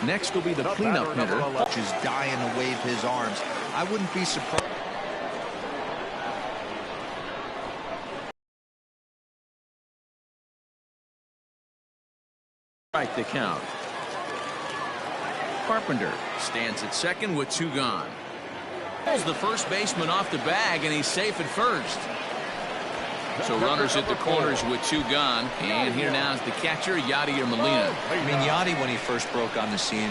Next will be the cleanup hitter. Is dying to wave his arms. I wouldn't be surprised. Right the count. Carpenter stands at second with 2 gone. Pulls the first baseman off the bag, and he's safe at first. So runners at the corners with 2 gone. And here now is the catcher, Yadier Molina. I mean, Yadi, when he first broke on the scene,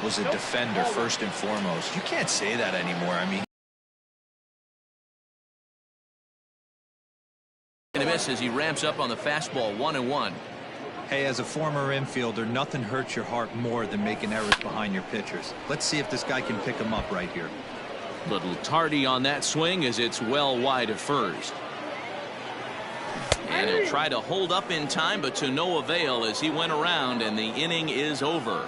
was a defender first and foremost. You can't say that anymore. I mean, And a miss as he ramps up on the fastball, 1-1. hey, as a former infielder, nothing hurts your heart more than making errors behind your pitchers. Let's see if this guy can pick them up right here. Little tardy on that swing as it's well wide of first. And he'll try to hold up in time, but to no avail as he went around, and the inning is over.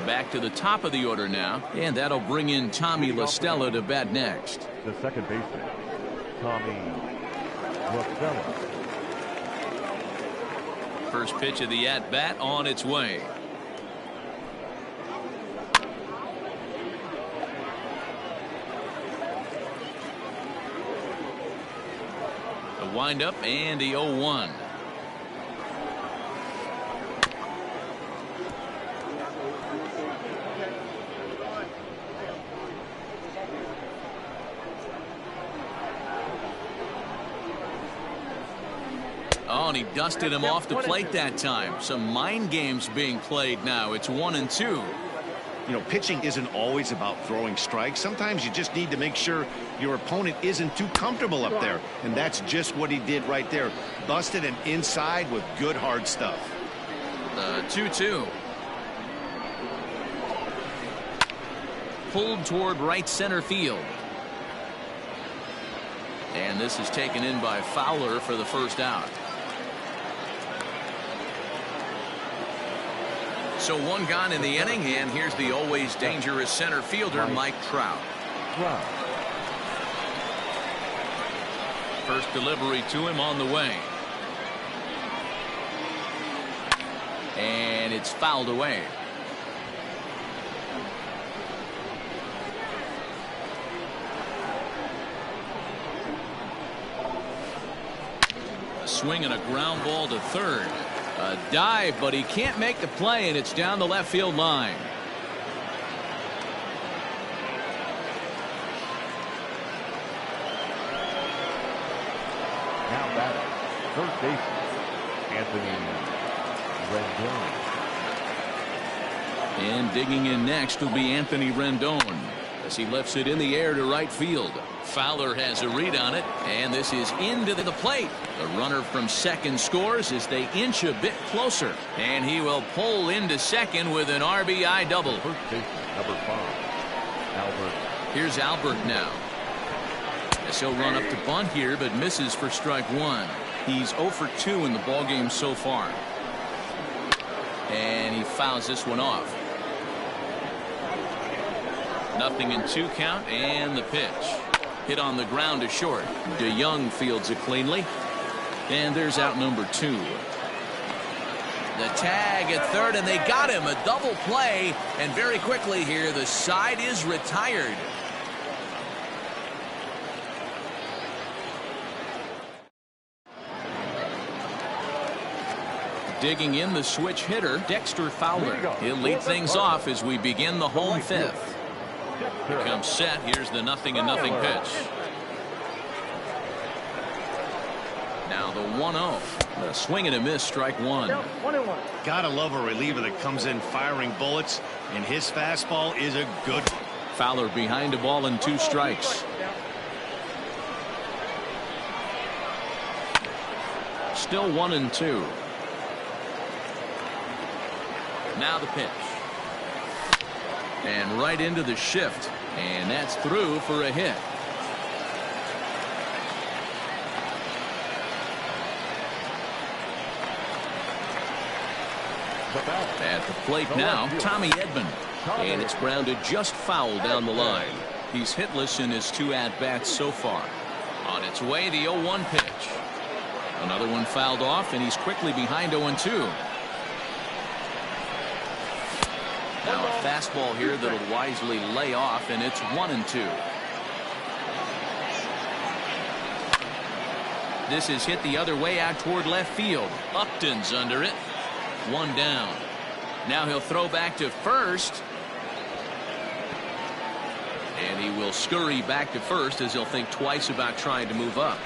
Back to the top of the order now, and that'll bring in Tommy La Stella to bat next. The second baseman, Tommy La Stella. First pitch of the at-bat on its way. The windup and the 0-1. Oh, and he dusted him off the plate that time. Some mind games being played now. It's 1-2. You know, pitching isn't always about throwing strikes. Sometimes you just need to make sure your opponent isn't too comfortable up there. And that's just what he did right there. Busted him inside with good hard stuff. The 2-2. Pulled toward right center field. And this is taken in by Fowler for the first out. So 1 gone in the inning, and here's the always dangerous center fielder, Mike Trout. First delivery to him on the way. And it's fouled away. A swing and a ground ball to third. A dive, but he can't make the play, and it's down the left field line. Now batting, third baseman, Anthony Rendon. And digging in next will be Anthony Rendon as he lifts it in the air to right field. Fowler has a read on it, and this is into the plate. The runner from second scores as they inch a bit closer, and he will pull into second with an RBI double. First baseman, number 5, Albert. Here's Albert now. As he'll run up to bunt here, but misses for strike 1. He's 0 for 2 in the ballgame so far. And he fouls this one off. 0-2 count, and the pitch. Hit on the ground to short. DeYoung fields it cleanly. And there's out number 2. The tag at third, and they got him. A double play, and very quickly here, the side is retired. Digging in the switch hitter, Dexter Fowler. He'll lead things off as we begin the home 5th. Here comes set. Here's the 0-0 pitch. Now the 1-0. A swing and a miss, strike 1. Gotta love a reliever that comes in firing bullets, and his fastball is a good one. Fowler behind a ball and 2 strikes. Still 1-2. Now the pitch. And right into the shift. And that's through for a hit. At the plate now, Tommy Edman. And it's grounded just foul down the line. He's hitless in his 2 at-bats so far. On its way, the 0-1 pitch. Another one fouled off, and he's quickly behind 0-2. Now a fastball here that'll wisely lay off, and it's 1-2. This is hit the other way out toward left field. Upton's under it. One down. Now he'll throw back to first. And he will scurry back to first as he'll think twice about trying to move up.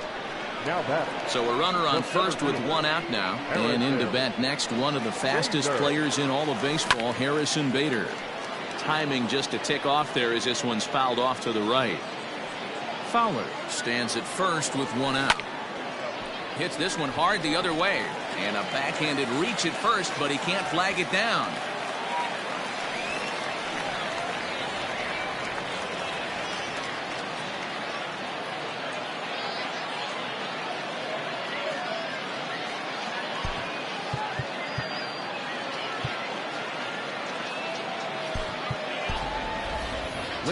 Now batting. So a runner on first with one out now. And in to bat next, one of the fastest players in all of baseball, Harrison Bader. Timing just a tick off there as this one's fouled off to the right. Fowler stands at first with one out. Hits this one hard the other way. And a backhanded reach at first, but he can't flag it down.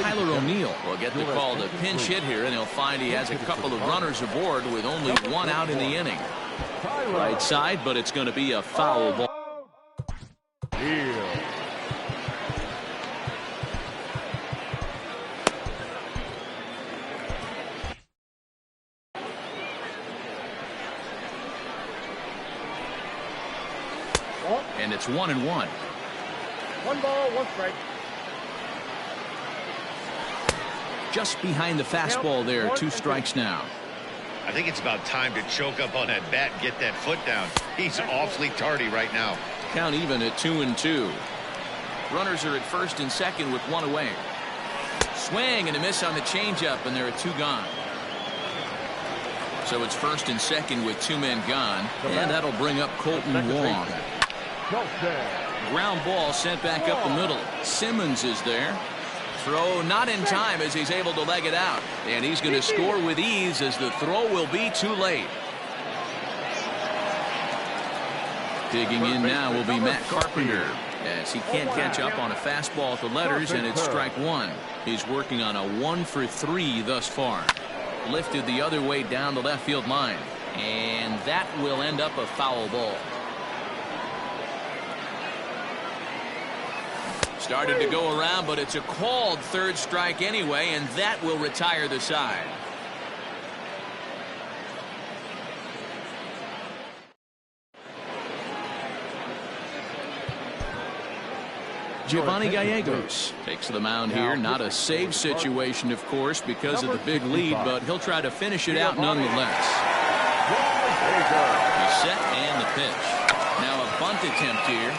Tyler O'Neill will get the call to pinch hit here, and he'll find he has a couple of runners aboard with only one out in the inning. Right side, but it's going to be a foul ball. And it's 1-1. 1 ball, 1 strike. Just behind the fastball there. 2 strikes now. I think it's about time to choke up on that bat and get that foot down. He's awfully tardy right now. Count even at 2-2. Runners are at first and second with one away. Swing and a miss on the changeup, and there are 2 gone. So it's first and second with 2 men gone, and that'll bring up Colton Wong. Ground ball sent back up the middle. Simmons is there. Throw not in time as he's able to leg it out. And he's going to score with ease as the throw will be too late. Digging in now will be Matt Carpenter as he can't catch up on a fastball at the letters, and it's strike 1. He's working on a 1 for 3 thus far. Lifted the other way down the left field line. And that will end up a foul ball. Started to go around, but it's a called 3rd strike anyway, and that will retire the side. Giovanni Gallegos takes the mound here. Not a save situation, of course, because of the big lead, but he'll try to finish it out nonetheless. He's set and the pitch. Now a bunt attempt here.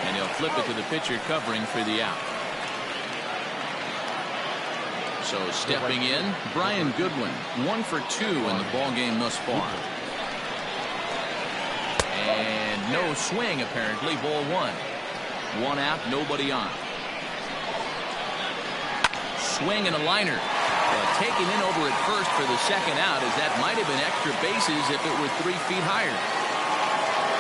And he'll flip it to the pitcher covering for the out. So stepping in, Brian Goodwin, 1 for 2 in the ball game thus far. And no swing apparently. Ball 1. 1 out, nobody on. Swing and a liner. Taken in over at first for the second out, as that might have been extra bases if it were 3 feet higher.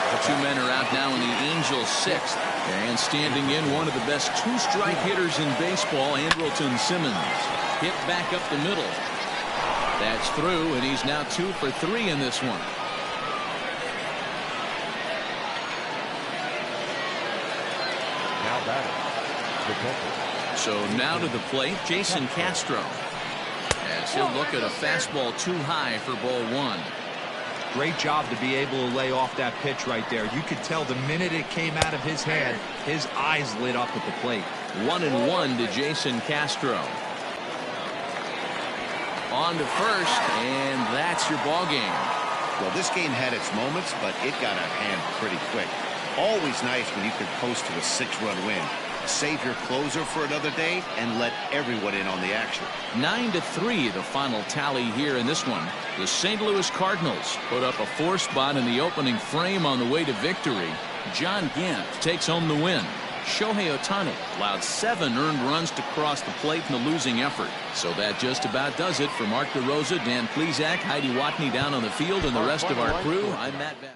The 2 men are out now in the Angels' 6th. And standing in, one of the best 2-strike hitters in baseball, Andrelton Simmons. Hit back up the middle. That's through, and he's now 2 for 3 in this one. Now batting, the catcher. So now to the plate, Jason Castro. As he'll look at a fastball too high for ball 1. Great job to be able to lay off that pitch right there. You could tell the minute it came out of his hand, his eyes lit up at the plate. 1-1 to Jason Castro. On to first, and that's your ball game. Well, this game had its moments, but it got out of hand pretty quick. Always nice when you can coast to a 6-run win. Save your closer for another day and let everyone in on the action. 9-3 the final tally here in this one. The St. Louis Cardinals put up a 4 spot in the opening frame on the way to victory. John Gant takes home the win. Shohei Ohtani allowed 7 earned runs to cross the plate in the losing effort. So that just about does it. For Mark DeRosa, Dan Plesac, Heidi Watney down on the field, and the rest of our crew, I'm Matt Bass.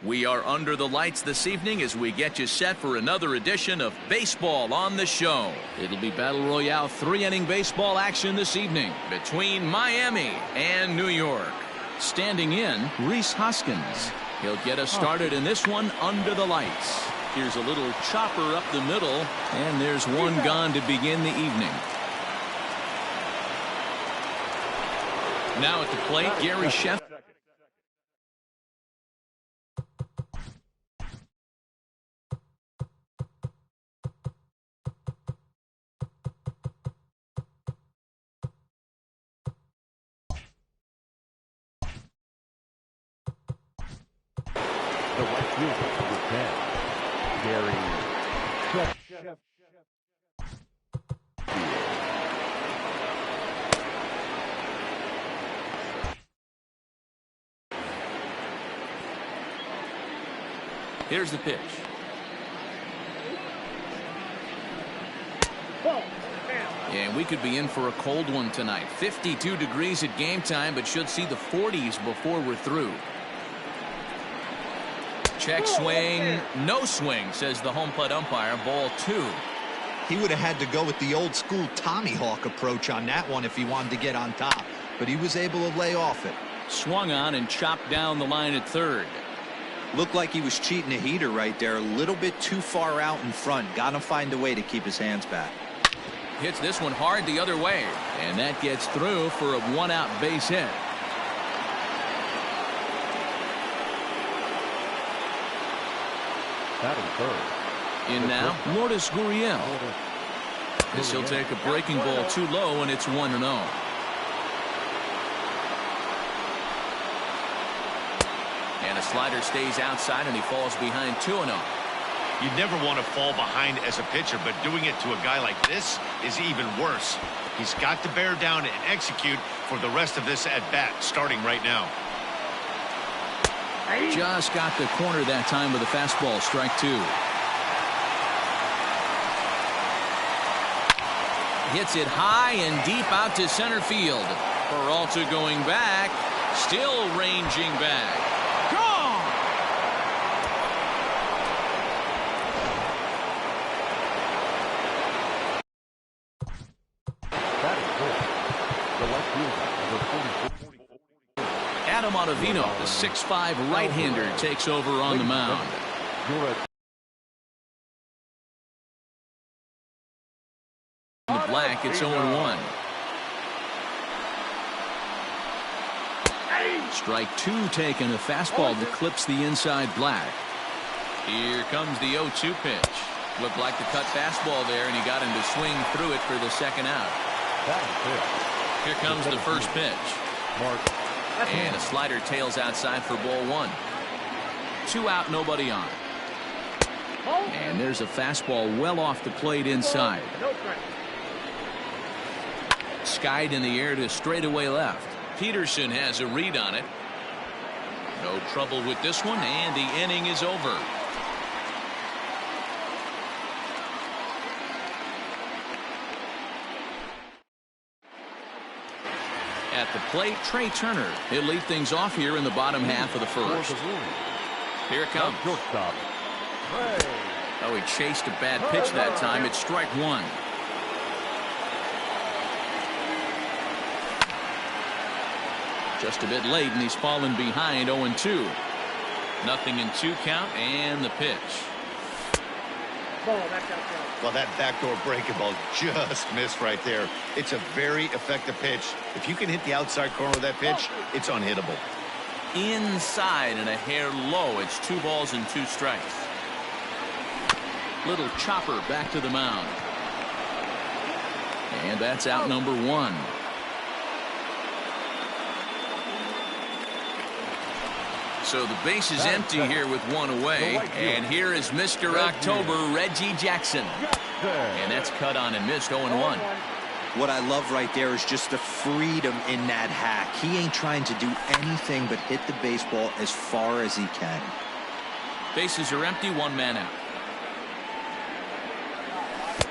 We are under the lights this evening as we get you set for another edition of Baseball on the Show. It'll be Battle Royale 3-inning baseball action this evening between Miami and New York. Standing in, Rhys Hoskins. He'll get us started in this one under the lights. Here's a little chopper up the middle, and there's one gone to begin the evening. Now at the plate, Gary Sheffield. The right fielder for the 10, Gary Sheffield. Here's the pitch. And we could be in for a cold one tonight. 52 degrees at game time, but should see the 40s before we're through. Check swing, no swing, says the home plate umpire. Ball 2. He would have had to go with the old school Tommy Hawk approach on that one if he wanted to get on top, but he was able to lay off it. Swung on and chopped down the line at third. Looked like he was cheating a heater right there, a little bit too far out in front. Gotta find a way to keep his hands back. Hits this one hard the other way, and that gets through for a one-out base hit. Batting third. In now, Lourdes Gurriel. This he'll take a breaking ball too low, and it's 1-0. And a slider stays outside, and he falls behind 2-0. You never want to fall behind as a pitcher, but doing it to a guy like this is even worse. He's got to bear down and execute for the rest of this at-bat, starting right now. Just got the corner that time with a fastball, strike 2. Hits it high and deep out to center field. Peralta going back, still ranging back. Gone! Batting fourth. The left fielder, number 44. Adam Ottavino, the 6'5" right-hander, takes over on the mound. In the black, it's 0-1. Strike 2 taken, a fastball that clips the inside black. Here comes the 0-2 pitch. Looked like the cut fastball there, and he got him to swing through it for the second out. Here comes the first pitch. And a slider tails outside for ball 1. 2 out, nobody on. And there's a fastball well off the plate inside. Skied in the air to straightaway left. Peterson has a read on it. No trouble with this one, and the inning is over. At the plate, Trey Turner. He'll lead things off here in the bottom half of the first. Here it comes. Oh, he chased a bad pitch that time. It's strike 1. Just a bit late, and he's fallen behind 0-2. Nothing in 2 count, and the pitch. Well, that backdoor breaking ball just missed right there. It's a very effective pitch. If you can hit the outside corner of that pitch, it's unhittable. Inside and a hair low. It's 2 balls and 2 strikes. Little chopper back to the mound. And that's out number 1. So the base is empty here with 1 away. And here is Mr. October, Reggie Jackson. And that's cut on and missed, 0-1. What I love right there is just the freedom in that hack. He ain't trying to do anything but hit the baseball as far as he can. Bases are empty, 1 man out.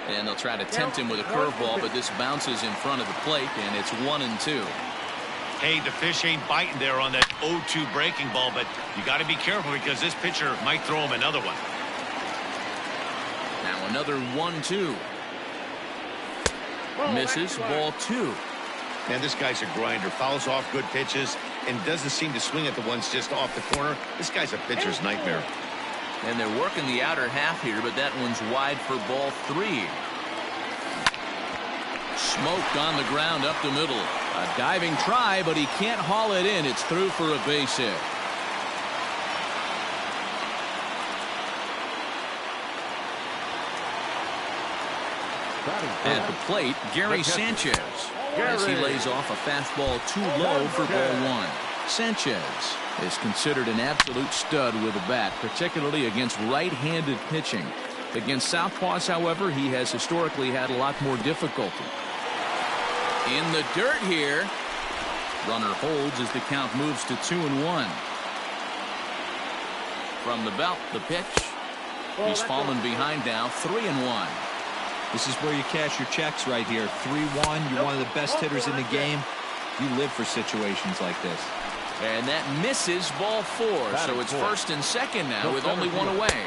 And they'll try to tempt him with a curveball, but this bounces in front of the plate, and it's 1-2. Hey, the fish ain't biting there on that 0-2 breaking ball, but you got to be careful because this pitcher might throw him another one. Now another 1-2. Misses, ball 2. Man, this guy's a grinder. Fouls off good pitches and doesn't seem to swing at the ones just off the corner. This guy's a pitcher's nightmare. And they're working the outer half here, but that one's wide for ball 3. Smoked on the ground up the middle. A diving try, but he can't haul it in. It's through for a base hit. At the plate, Gary Sanchez. As he lays off a fastball too low for ball 1. Sanchez is considered an absolute stud with a bat, particularly against right-handed pitching. Against southpaws, however, he has historically had a lot more difficulty. In the dirt here. Runner holds as the count moves to 2-1. From the belt, the pitch. He's fallen behind now, 3-1. This is where you cash your checks right here. 3-1. You're one of the best hitters in the game. You live for situations like this. And that misses ball 4. So it's first and second now with only one away.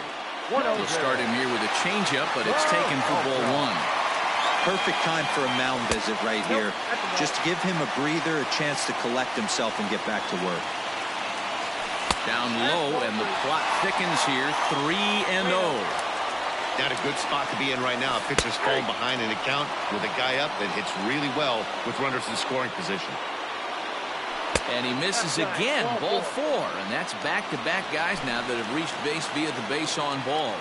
He'll start him here with a changeup, but it's taken for ball 1. Perfect time for a mound visit right here. Just give him a breather, a chance to collect himself and get back to work. Down low, and the plot thickens here. 3-0. Not a good spot to be in right now. Pitcher's falling behind in the count with a guy up that hits really well with runners in scoring position. And he misses again, ball 4. And that's back-to-back guys now that have reached base via the base on balls.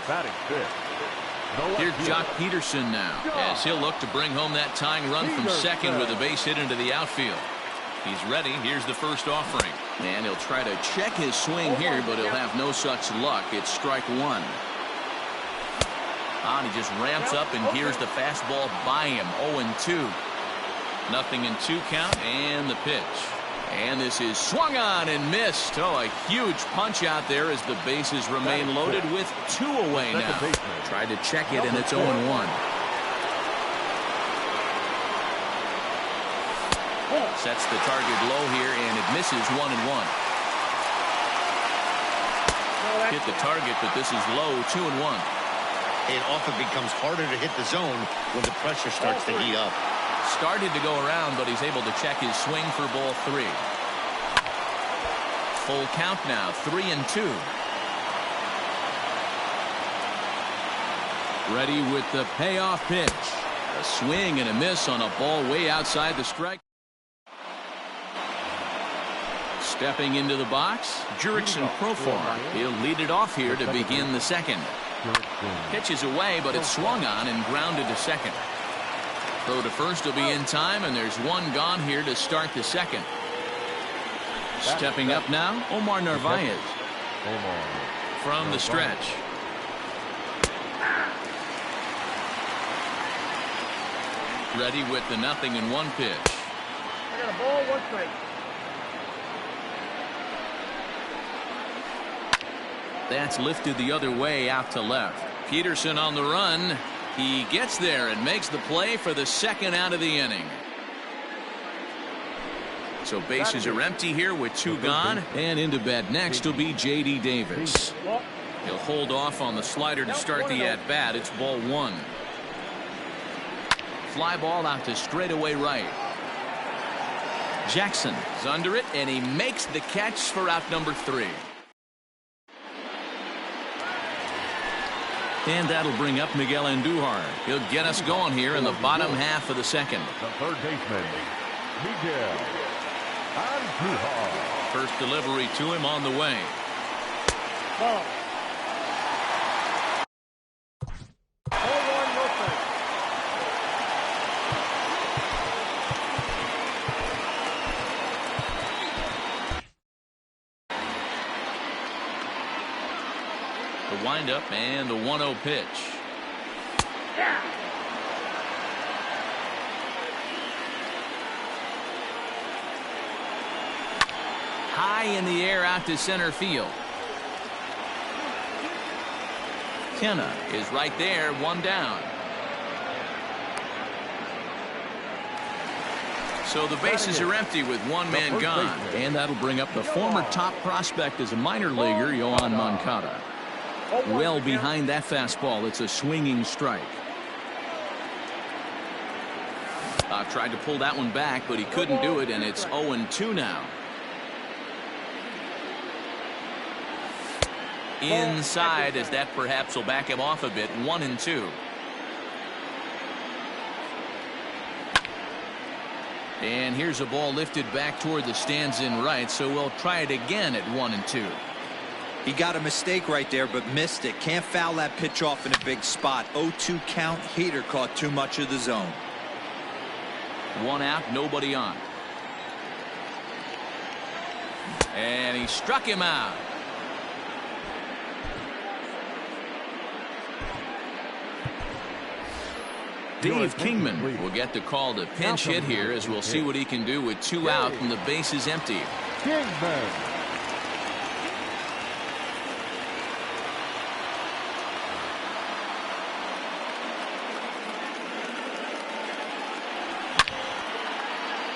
Here's Jock Peterson now, as he'll look to bring home that tying run from second with a base hit into the outfield. He's ready. Here's the first offering. And he'll try to check his swing here, but he'll have no such luck. It's strike 1. And he just ramps up, and here's the fastball by him. 0-2. Nothing in 2 count, and the pitch. And this is swung on and missed. Oh, a huge punch out there as the bases remain loaded with 2 away now. Tried to check it, and it's 0-1. Sets the target low here, and it misses 1-1. Hit the target, but this is low. 2-1. It often becomes harder to hit the zone when the pressure starts to heat up. Started to go around, but he's able to check his swing for ball 3. Full count now, 3-2. Ready with the payoff pitch. A swing and a miss on a ball way outside the strike. Stepping into the box, Jurickson Profar. He'll lead it off here to begin the second. Pitches away, but it's swung on and grounded to second. Throw to first will be in time, and there's one gone here to start the second. Stepping up now, Omar Narvaez. From the stretch. Ready with the 0-1 pitch. I got a ball, 1 strike. That's lifted the other way out to left. Peterson on the run. He gets there and makes the play for the second out of the inning. So bases are empty here with 2 gone. And into bat next will be J.D. Davis. He'll hold off on the slider to start the at-bat. It's ball 1. Fly ball out to straightaway right. Jackson is under it, and he makes the catch for out number 3. And that'll bring up Miguel Andujar. He'll get us going here in the bottom half of the second. The third baseman, Miguel Andujar. First delivery to him on the way. Ball. 0-1, no strike. The windup and the 1-0 pitch. High in the air out to center field. Kenna is right there, 1 down. So the bases are empty with one man gone. And that'll bring up the former top prospect as a minor leaguer, Yohan Moncada. Well behind that fastball. It's a swinging strike. Tried to pull that one back, but he couldn't do it, and it's 0-2 now. Inside, as that perhaps will back him off a bit. 1-2. And here's a ball lifted back toward the stands in right, so we'll try it again at 1-2. He got a mistake right there, but missed it. Can't foul that pitch off in a big spot. 0-2 count. Heater caught too much of the zone. One out, nobody on. And he struck him out. Dave Kingman will get the call to pinch hit here, as we'll see what he can do with 2 out and the base is empty. Kingman.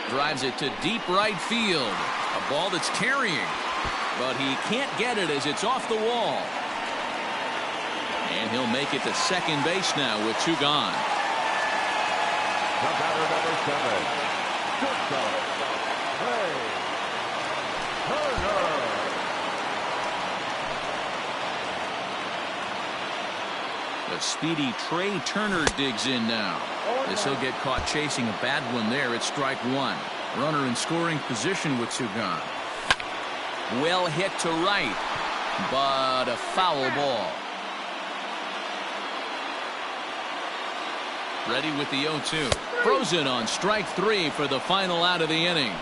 Drives it to deep right field. A ball that's carrying, but he can't get it as it's off the wall. And he'll make it to second base now with 2 gone. The batter, number 7. Shortstop, Trey Turner. The speedy Trey Turner digs in now. This will get caught chasing a bad one there at strike 1. Runner in scoring position with 2 gone. Well hit to right, but a foul ball. Ready with the 0-2. Frozen on strike 3 for the final out of the inning.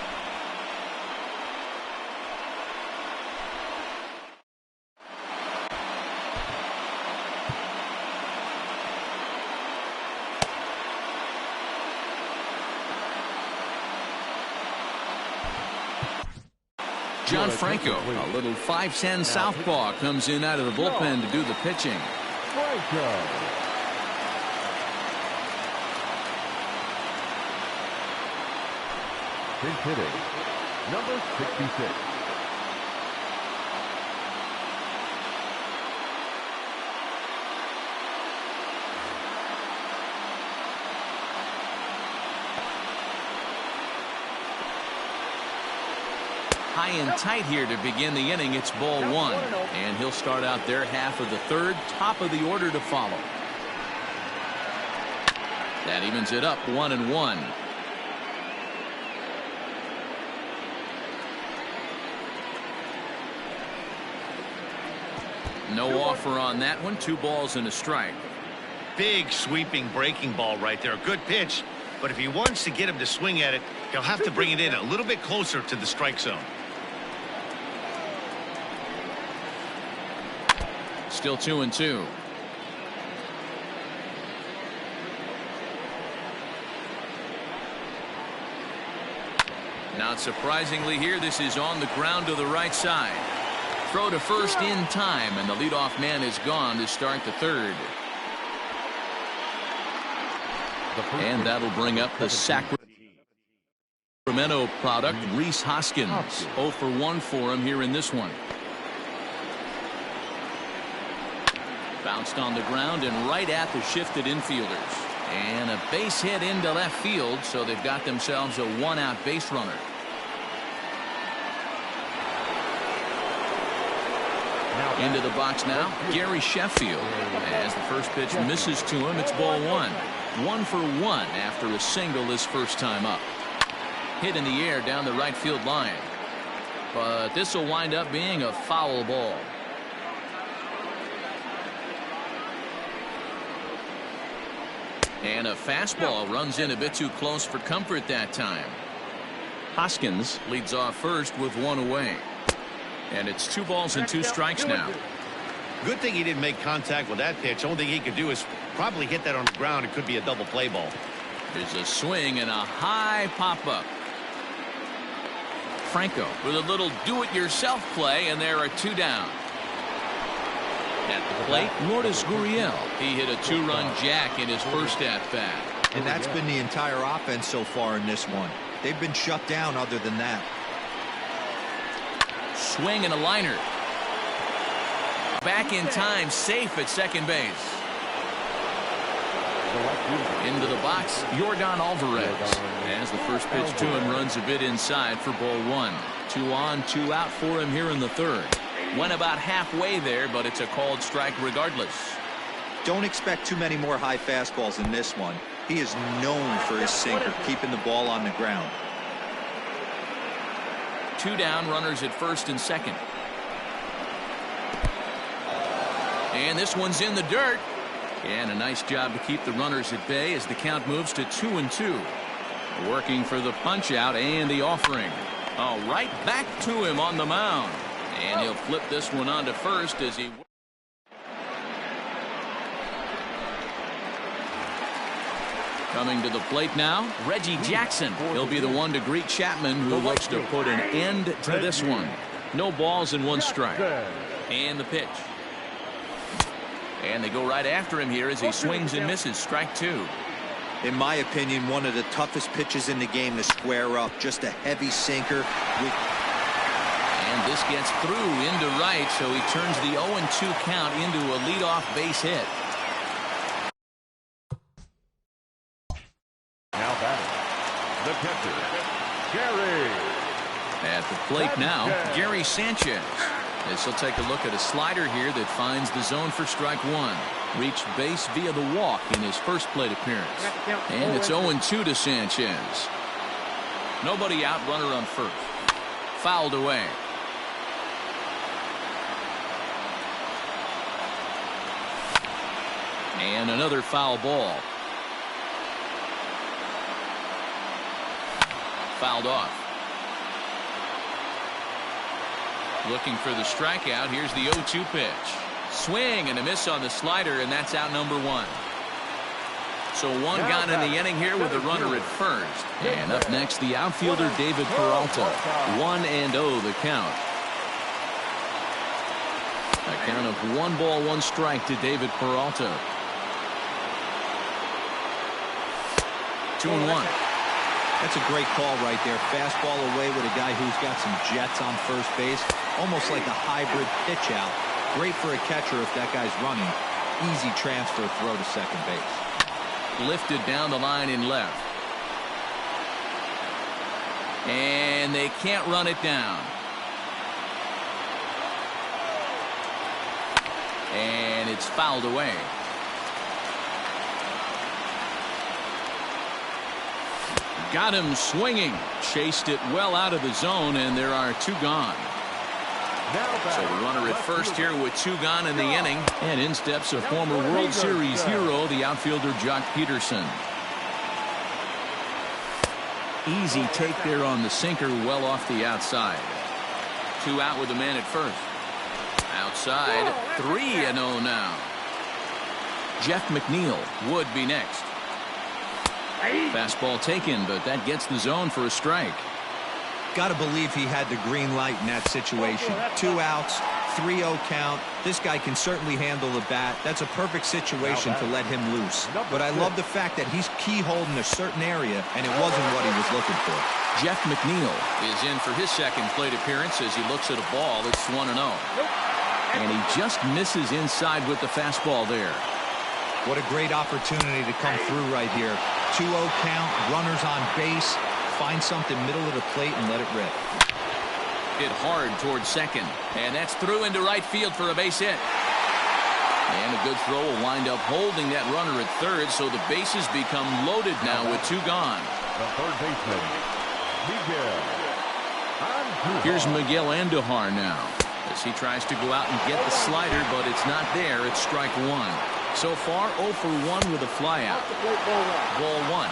John Franco, a little 5'10" southpaw, comes in out of the bullpen to do the pitching. Franco. Pinch hitting, number 66. High and tight here to begin the inning. It's ball 1, and he'll start out their half of the third. Top of the order to follow. That evens it up 1-1. No offer on that one. 2 balls and a strike. Big sweeping breaking ball right there. Good pitch, but if he wants to get him to swing at it, he'll have to bring it in a little bit closer to the strike zone. Still 2-2. Not surprisingly here, this is on the ground to the right side. Throw to first in time, and the leadoff man is gone to start the third. And that'll bring up the Sacramento product, Rhys Hoskins. 0 for 1 for him here in this one. Bounced on the ground and right at the shifted infielders. And a base hit into left field, so they've got themselves a 1-out base runner. Into the box now, Gary Sheffield. As the first pitch misses to him, it's ball 1. 1 for 1 after a single his first time up. Hit in the air down the right field line. But this will wind up being a foul ball. And a fastball runs in a bit too close for comfort that time. Hoskins leads off first with 1 away. And it's 2 balls and 2 strikes now. Good thing he didn't make contact with that pitch. Only thing he could do is probably hit that on the ground. It could be a double play ball. There's a swing and a high pop-up. Franco with a little do-it-yourself play, and there are 2 down. At the plate, Lourdes Gurriel. He hit a 2-run jack in his first at-bat. And that's been the entire offense so far in this one. They've been shut down other than that. Swing and a liner. Back in time, safe at second base. Into the box, Yordan Alvarez. As the first pitch to him runs a bit inside for ball one. 2 on, 2 out for him here in the third. Went about halfway there, but it's a called strike regardless. Don't expect too many more high fastballs in this one. He is known for his sinker, keeping the ball on the ground. 2 down, runners at first and second. And this one's in the dirt. And a nice job to keep the runners at bay as the count moves to 2-2. Working for the punch out and the offering. Oh, right back to him on the mound. And he'll flip this one on to first as he... Coming to the plate now, Reggie Jackson. He'll be the one to greet Chapman, who looks to put an end to this one. No balls and 1 strike. And the pitch. And they go right after him here as he swings and misses. Strike 2. In my opinion, one of the toughest pitches in the game to square up. Just a heavy sinker. And this gets through into right, so he turns the 0-2 count into a leadoff base hit. Now batting, the catcher, Gary. At the plate now, Gary Sanchez. As he'll take a look at a slider here that finds the zone for strike 1. Reached base via the walk in his first plate appearance. And it's 0-2 to Sanchez. Nobody out, runner on first. Fouled away. And another foul ball. Fouled off. Looking for the strikeout. Here's the 0-2 pitch. Swing and a miss on the slider, and that's out number 1. So 1 gone in the inning here with a runner at first. And up next, the outfielder David Peralta. 1-0 the count. A count of 1 ball, 1 strike to David Peralta. 2-1. That's a great call right there. Fastball away with a guy who's got some jets on first base. Almost like a hybrid pitch out. Great for a catcher if that guy's running. Easy transfer throw to second base. Lifted down the line in left. And they can't run it down. And it's fouled away. Got him swinging. Chased it well out of the zone, and there are 2 gone. So the runner at first here with 2 gone in the inning. And in steps a former World Series hero, the outfielder Jock Peterson. Easy take there on the sinker, well off the outside. 2 out with a man at first. Outside, 3-0 now. Jeff McNeil would be next. Fastball taken, but that gets the zone for a strike. Got to believe he had the green light in that situation. 2 outs, 3-0 count. This guy can certainly handle the bat. That's a perfect situation to let him loose. But I love the fact that he's keyholed in a certain area, and it wasn't what he was looking for. Jeff McNeil is in for his second plate appearance as he looks at a ball that's 1-0. And he just misses inside with the fastball there. What a great opportunity to come through right here. 2-0 count, runners on base. Find something middle of the plate and let it rip. Hit hard towards second. And that's through into right field for a base hit. And a good throw will wind up holding that runner at third, so the bases become loaded now with 2 gone. The third baseman, Miguel Andujar. Here's Miguel Andujar now as he tries to go out and get the slider, but it's not there. It's strike 1. So far 0 for 1 with a flyout. Ball 1.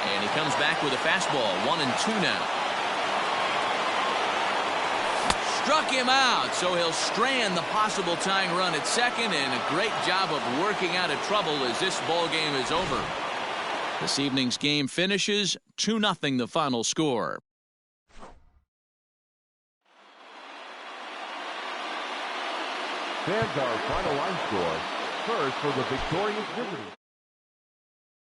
And he comes back with a fastball. 1-2 now. Struck him out, so he'll strand the possible tying run at second, and a great job of working out of trouble as this ball game is over. This evening's game finishes 2-0 the final score. Fans, our final line score. First for the victorious visitors.